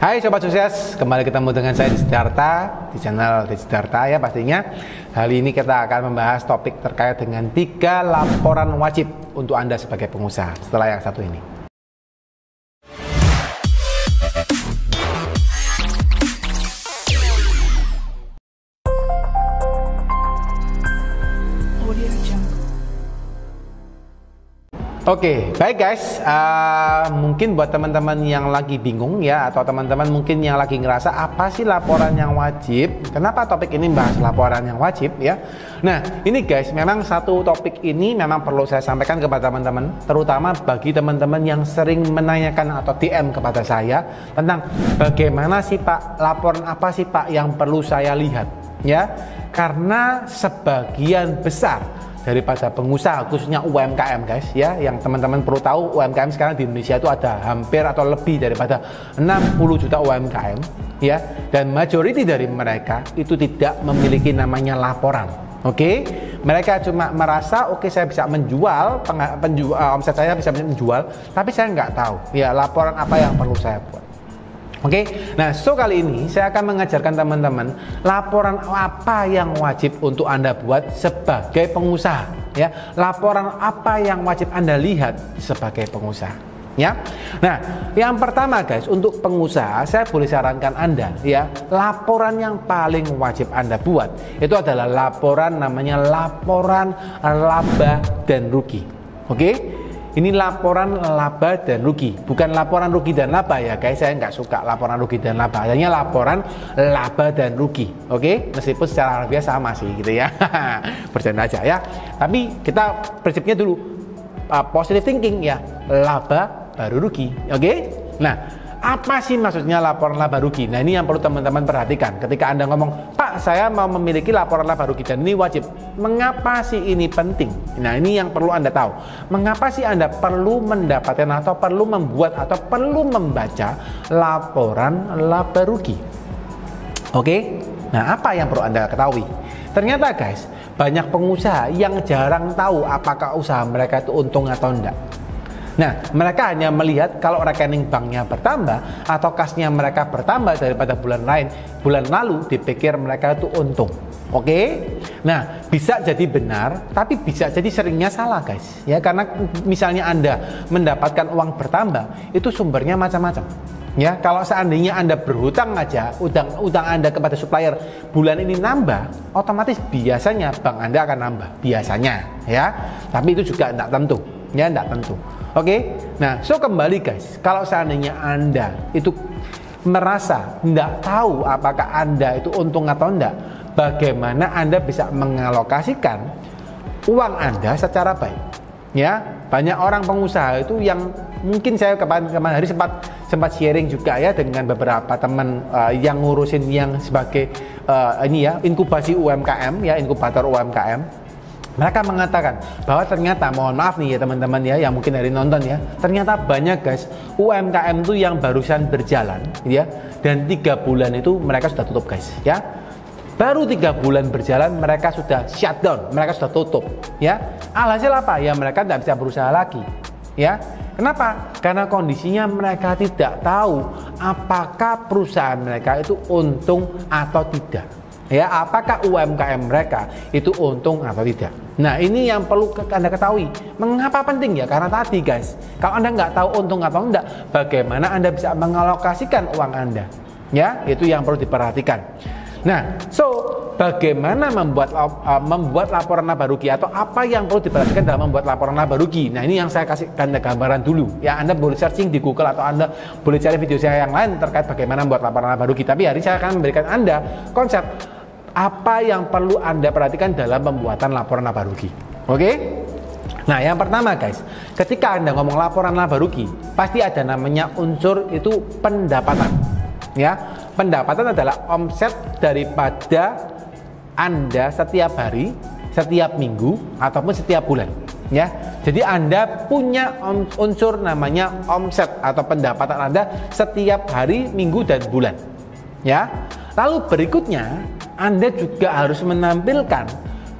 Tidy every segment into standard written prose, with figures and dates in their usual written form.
Hai Sobat Sukses, kembali ketemu dengan saya Sidarta di channel Sidarta ya pastinya. Kali ini kita akan membahas topik terkait dengan 3 laporan wajib untuk Anda sebagai pengusaha setelah yang satu ini. Oke, baik guys, mungkin buat teman-teman yang lagi bingung ya, atau teman-teman mungkin yang lagi ngerasa apa sih laporan yang wajib, kenapa topik ini bahas laporan yang wajib ya. Nah ini guys, memang satu topik ini memang perlu saya sampaikan kepada teman-teman, terutama bagi teman-teman yang sering menanyakan atau DM kepada saya tentang bagaimana sih Pak, laporan apa sih Pak yang perlu saya lihat ya. Karena sebagian besar daripada pengusaha khususnya UMKM guys ya, yang teman-teman perlu tahu, UMKM sekarang di Indonesia itu ada hampir atau lebih daripada 60 juta UMKM ya, dan majority dari mereka itu tidak memiliki namanya laporan. Oke, mereka cuma merasa oke, saya bisa menjual, omset saya bisa menjual, tapi saya nggak tahu ya laporan apa yang perlu saya buat. Oke, nah kali ini saya akan mengajarkan teman-teman laporan apa yang wajib untuk Anda buat sebagai pengusaha ya. Laporan apa yang wajib Anda lihat sebagai pengusaha ya. Nah, yang pertama guys, untuk pengusaha saya boleh sarankan Anda ya, laporan yang paling wajib Anda buat itu adalah laporan namanya laporan laba dan rugi. Oke? Ini laporan laba dan rugi, bukan laporan rugi dan laba ya guys. Saya nggak suka laporan rugi dan laba, hanya laporan laba dan rugi. Oke, meskipun secara harfiah sama sih gitu ya. Bercanda aja ya. Tapi kita prinsipnya dulu positive thinking ya, laba baru rugi. Oke. Nah, apa sih maksudnya laporan laba rugi? Nah ini yang perlu teman-teman perhatikan ketika Anda ngomong, Pak saya mau memiliki laporan laba rugi dan ini wajib. Mengapa sih ini penting? Nah ini yang perlu Anda tahu. Mengapa sih Anda perlu mendapatkan atau perlu membuat atau perlu membaca laporan laba rugi? Oke, nah apa yang perlu Anda ketahui? Ternyata guys, banyak pengusaha yang jarang tahu apakah usaha mereka itu untung atau enggak. Nah, mereka hanya melihat kalau rekening banknya bertambah atau kasnya mereka bertambah daripada bulan lalu dipikir mereka itu untung. Oke? Nah, bisa jadi benar, tapi bisa jadi seringnya salah guys. Ya, karena misalnya Anda mendapatkan uang bertambah, itu sumbernya macam-macam. Ya, kalau seandainya Anda berhutang aja, utang Anda kepada supplier bulan ini nambah, otomatis biasanya bank Anda akan nambah, biasanya ya. Tapi itu juga tidak tentu. Ya, tidak tentu. Oke, nah kembali guys, kalau seandainya Anda itu merasa tidak tahu apakah Anda itu untung atau enggak, bagaimana Anda bisa mengalokasikan uang Anda secara baik ya. Banyak orang pengusaha itu yang mungkin saya kemarin hari sempat sharing juga ya dengan beberapa teman yang ngurusin yang sebagai ini ya, inkubasi UMKM ya, inkubator UMKM. Mereka mengatakan bahwa ternyata, mohon maaf nih ya teman-teman ya yang mungkin dari nonton ya, ternyata banyak guys UMKM itu yang barusan berjalan ya, dan 3 bulan itu mereka sudah tutup guys ya. Baru 3 bulan berjalan mereka sudah shutdown, mereka sudah tutup ya. Alhasil apa? Ya mereka tidak bisa berusaha lagi ya. Kenapa? Karena kondisinya mereka tidak tahu apakah perusahaan mereka itu untung atau tidak ya, apakah UMKM mereka itu untung atau tidak. Nah ini yang perlu Anda ketahui. Mengapa penting ya? Karena tadi guys, kalau Anda nggak tahu untung atau enggak, bagaimana Anda bisa mengalokasikan uang Anda ya, itu yang perlu diperhatikan. Nah bagaimana membuat laporan laba rugi, atau apa yang perlu diperhatikan dalam membuat laporan laba rugi? Nah ini yang saya kasih Anda gambaran dulu ya. Anda boleh searching di Google atau Anda boleh cari video saya yang lain terkait bagaimana membuat laporan laba rugi. Tapi hari ini saya akan memberikan Anda konsep apa yang perlu Anda perhatikan dalam pembuatan laporan laba rugi. Oke? Nah yang pertama guys, ketika Anda ngomong laporan laba rugi, pasti ada namanya unsur itu pendapatan ya. Pendapatan adalah omset daripada Anda setiap hari, setiap minggu, ataupun setiap bulan ya. Jadi Anda punya unsur namanya omset atau pendapatan Anda setiap hari, minggu, dan bulan ya. Lalu berikutnya Anda juga harus menampilkan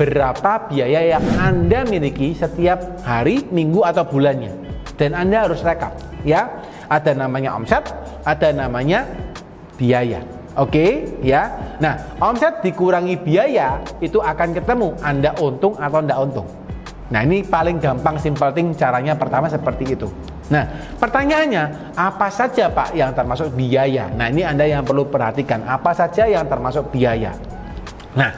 berapa biaya yang Anda miliki setiap hari, minggu, atau bulannya. Dan Anda harus rekap ya. Ada namanya omset, ada namanya biaya. Oke, ya. Nah, omset dikurangi biaya itu akan ketemu Anda untung atau enggak untung. Nah, ini paling gampang, simple thing caranya pertama seperti itu. Nah, pertanyaannya, apa saja Pak yang termasuk biaya? Nah, ini Anda yang perlu perhatikan, apa saja yang termasuk biaya. Nah,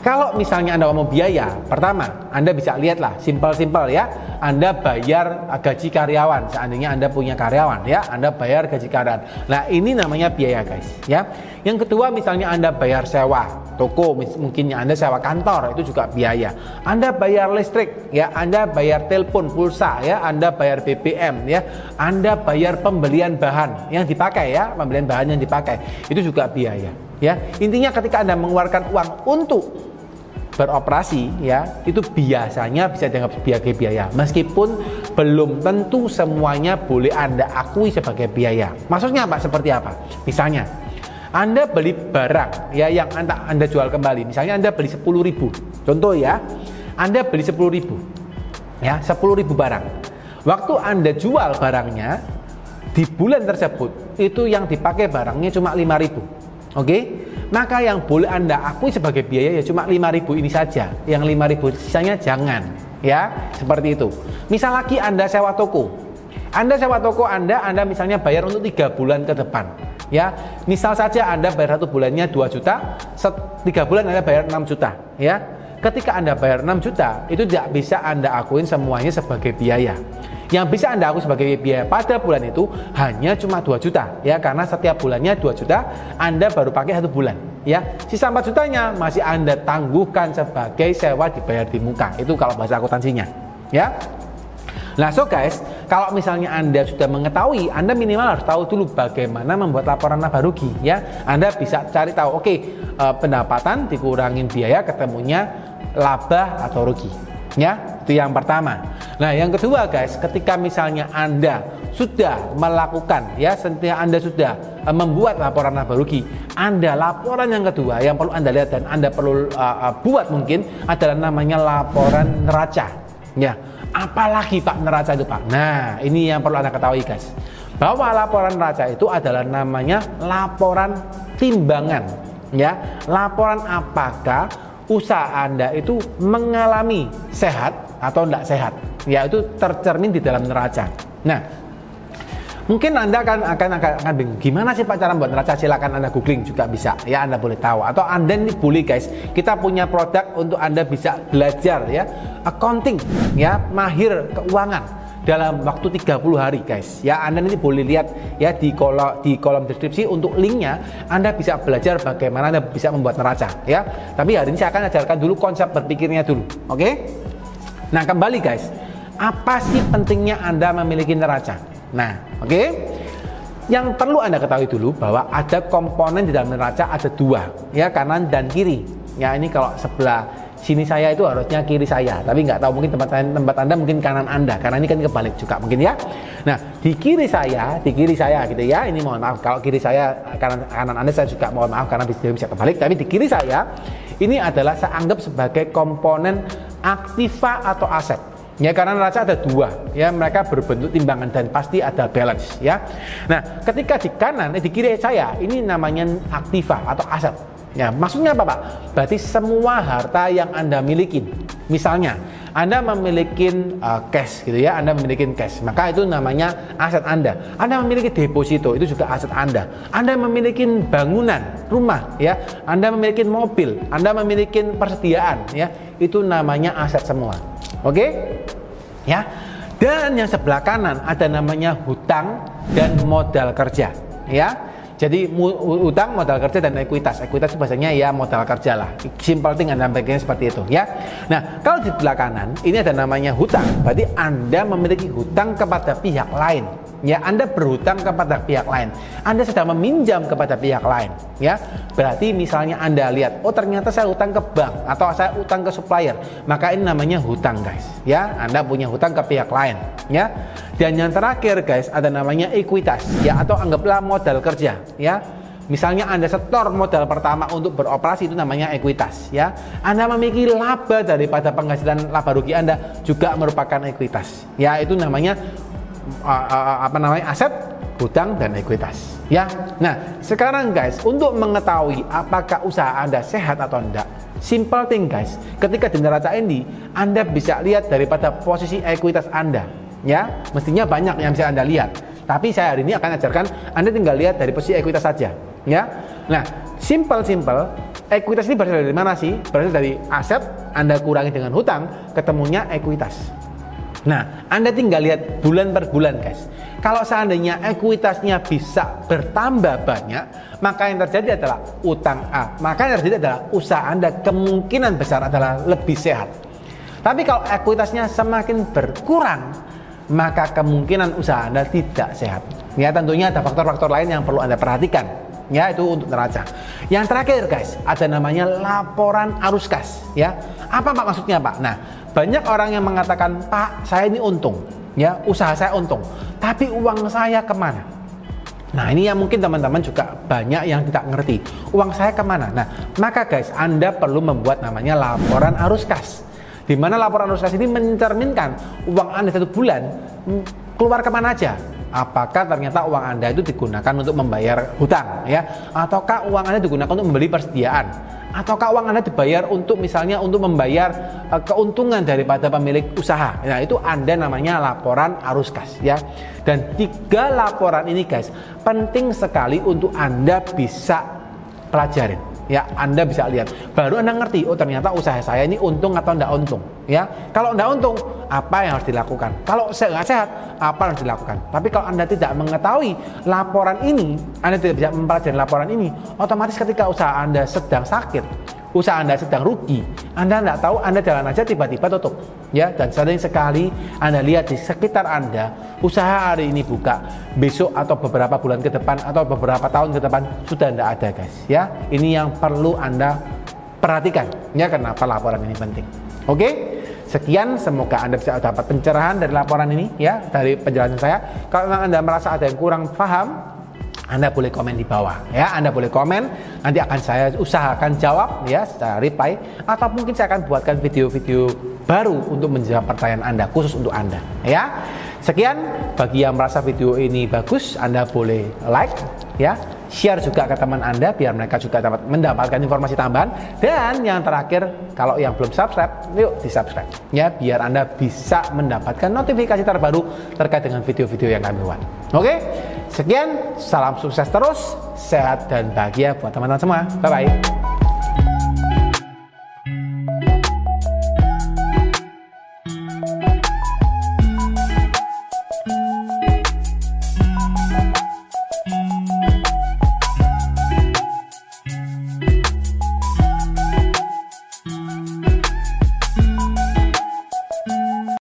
kalau misalnya Anda mau biaya, pertama, Anda bisa lihatlah, simple ya. Anda bayar gaji karyawan, seandainya Anda punya karyawan ya, Anda bayar gaji karyawan. Nah, ini namanya biaya guys ya. Yang kedua, misalnya Anda bayar sewa toko, mungkin Anda sewa kantor, itu juga biaya. Anda bayar listrik ya, Anda bayar telepon, pulsa ya, Anda bayar BBM ya, Anda bayar pembelian bahan yang dipakai ya, pembelian bahan yang dipakai, itu juga biaya ya. Intinya ketika Anda mengeluarkan uang untuk beroperasi ya, itu biasanya bisa dianggap sebagai biaya, meskipun belum tentu semuanya boleh Anda akui sebagai biaya. Maksudnya apa? Seperti apa? Misalnya Anda beli barang ya yang Anda jual kembali, misalnya Anda beli 10.000, contoh ya, Anda beli 10.000 ya, 10.000 barang. Waktu Anda jual barangnya di bulan tersebut, itu yang dipakai barangnya cuma 5.000. Oke? Maka yang boleh Anda akui sebagai biaya ya cuma 5.000 ini saja. Yang 5.000 sisanya jangan ya, seperti itu. Misal lagi Anda sewa toko. Anda sewa toko Anda misalnya bayar untuk 3 bulan ke depan ya. Misal saja Anda bayar 1 bulannya 2 juta, 3 bulan Anda bayar 6 juta ya. Ketika Anda bayar 6 juta, itu tidak bisa Anda akuin semuanya sebagai biaya. Yang bisa Anda akui sebagai biaya pada bulan itu hanya cuma 2 juta ya, karena setiap bulannya 2 juta, Anda baru pakai 1 bulan ya. Sisa 4 jutanya masih Anda tangguhkan sebagai sewa dibayar di muka. Itu kalau bahasa akuntansinya ya. Nah, so guys, kalau misalnya Anda sudah mengetahui, Anda minimal harus tahu dulu bagaimana membuat laporan laba rugi ya. Anda bisa cari tahu, oke, pendapatan dikurangin biaya, ketemunya laba atau rugi ya. Itu yang pertama. Nah, yang kedua guys, ketika misalnya Anda sudah melakukan ya, setiap Anda sudah membuat laporan laba rugi, laporan yang kedua yang perlu Anda lihat dan Anda perlu buat mungkin adalah namanya laporan neraca ya. Apalagi Pak neraca itu Pak? Nah, ini yang perlu Anda ketahui guys, bahwa laporan neraca itu adalah namanya laporan timbangan ya. Laporan apakah usaha Anda itu mengalami sehat atau tidak sehat ya, itu tercermin di dalam neraca. Nah, mungkin Anda akan bingung, gimana sih Pak cara membuat neraca? Silakan Anda googling juga bisa ya, Anda boleh tahu. Atau Anda ini boleh guys, kita punya produk untuk Anda bisa belajar ya, accounting ya, mahir keuangan dalam waktu 30 hari guys ya. Anda nanti boleh lihat ya di kolom deskripsi untuk linknya. Anda bisa belajar bagaimana Anda bisa membuat neraca ya. Tapi hari ini saya akan ajarkan dulu konsep berpikirnya dulu. Oke? Nah, kembali guys, apa sih pentingnya Anda memiliki neraca? Nah, oke? Yang perlu Anda ketahui dulu bahwa ada komponen di dalam neraca, ada 2 ya, kanan dan kiri ya. Ini kalau sebelah sini saya itu harusnya kiri saya, tapi nggak tahu, mungkin tempat Anda mungkin kanan Anda, karena ini kan kebalik juga mungkin ya. Nah, di kiri saya gitu ya, ini mohon maaf kalau kiri saya, kanan Anda saya juga mohon maaf karena bisa kebalik, tapi di kiri saya ini adalah saya anggap sebagai komponen aktiva atau aset ya, karena neraca ada 2 ya, mereka berbentuk timbangan dan pasti ada balance ya. Nah, ketika di kanan di kiri saya ini namanya aktiva atau aset ya. Maksudnya apa Pak? Berarti semua harta yang Anda miliki. Misalnya Anda memiliki cash gitu ya, Anda memiliki cash, maka itu namanya aset Anda. Anda memiliki deposito, itu juga aset Anda. Anda memiliki bangunan, rumah ya, Anda memiliki mobil, Anda memiliki persediaan ya, itu namanya aset semua. Oke? Ya. Dan yang sebelah kanan ada namanya hutang dan modal kerja ya. Jadi utang, modal kerja, dan ekuitas. Ekuitas itu bahasanya ya modal kerja lah. Simple thing Anda pikirnya seperti itu ya. Nah, kalau di sebelah kanan ini ada namanya hutang. Berarti Anda memiliki hutang kepada pihak lain. Ya, Anda berhutang kepada pihak lain. Anda sedang meminjam kepada pihak lain ya. Berarti misalnya Anda lihat, oh ternyata saya hutang ke bank atau saya hutang ke supplier, maka ini namanya hutang guys ya. Anda punya hutang ke pihak lain ya. Dan yang terakhir guys ada namanya ekuitas ya, atau anggaplah modal kerja ya. Misalnya Anda setor modal pertama untuk beroperasi, itu namanya ekuitas ya. Anda memiliki laba daripada penghasilan laba rugi Anda, juga merupakan ekuitas ya. Itu namanya aset hutang dan ekuitas. Ya, nah sekarang guys, untuk mengetahui apakah usaha Anda sehat atau enggak, simple thing guys, ketika di neraca ini Anda bisa lihat daripada posisi ekuitas Anda. Ya, mestinya banyak yang bisa Anda lihat. Tapi saya hari ini akan ajarkan Anda tinggal lihat dari posisi ekuitas saja. Ya, nah simple, ekuitas ini berasal dari mana sih? Berasal dari aset, Anda kurangi dengan hutang, ketemunya ekuitas. Nah, Anda tinggal lihat bulan per bulan guys. Kalau seandainya ekuitasnya bisa bertambah banyak, maka yang terjadi adalah utang A. Maka yang terjadi adalah usaha Anda kemungkinan besar adalah lebih sehat. Tapi kalau ekuitasnya semakin berkurang, maka kemungkinan usaha Anda tidak sehat. Ya, tentunya ada faktor-faktor lain yang perlu Anda perhatikan. Ya, itu untuk neraca. Yang terakhir guys, ada namanya laporan arus kas. Ya, apa Pak maksudnya Pak? Nah, banyak orang yang mengatakan, Pak, saya ini untung. Ya, usaha saya untung, tapi uang saya kemana? Nah, ini yang mungkin teman-teman juga banyak yang tidak ngerti. Uang saya kemana? Nah, maka guys, Anda perlu membuat namanya laporan arus kas. Di mana laporan arus kas ini mencerminkan uang Anda satu bulan keluar kemana aja. Apakah ternyata uang Anda itu digunakan untuk membayar hutang, ya? Ataukah uang Anda digunakan untuk membeli persediaan? Ataukah uang Anda dibayar untuk misalnya untuk membayar keuntungan daripada pemilik usaha? Nah, itu Anda namanya laporan arus kas, ya. Dan 3 laporan ini guys penting sekali untuk Anda bisa pelajarin. Ya, Anda bisa lihat, baru Anda ngerti, oh ternyata usaha saya ini untung atau enggak untung. Ya, kalau enggak untung, apa yang harus dilakukan? Kalau enggak sehat, apa yang harus dilakukan? Tapi kalau Anda tidak mengetahui laporan ini, Anda tidak bisa mempelajari laporan ini, otomatis ketika usaha Anda sedang sakit, usaha Anda sedang rugi, Anda enggak tahu, Anda jalan aja tiba-tiba tutup. Ya, dan sering sekali Anda lihat di sekitar Anda, usaha hari ini buka, besok atau beberapa bulan ke depan atau beberapa tahun ke depan sudah tidak ada guys. Ya, ini yang perlu Anda perhatikan. Ya, kenapa laporan ini penting. Oke, sekian, semoga Anda bisa dapat pencerahan dari laporan ini, ya, dari penjelasan saya. Kalau memang Anda merasa ada yang kurang paham, Anda boleh komen di bawah, ya. Anda boleh komen, nanti akan saya usahakan jawab, ya, secara reply, atau mungkin saya akan buatkan video-video baru untuk menjawab pertanyaan Anda, khusus untuk Anda, ya. Sekian, bagi yang merasa video ini bagus, Anda boleh like, ya, share juga ke teman Anda biar mereka juga dapat mendapatkan informasi tambahan. Dan yang terakhir, kalau yang belum subscribe, yuk di subscribe, ya, biar Anda bisa mendapatkan notifikasi terbaru terkait dengan video-video yang kami buat. Oke, sekian, salam sukses terus, sehat dan bahagia buat teman-teman semua. Bye bye.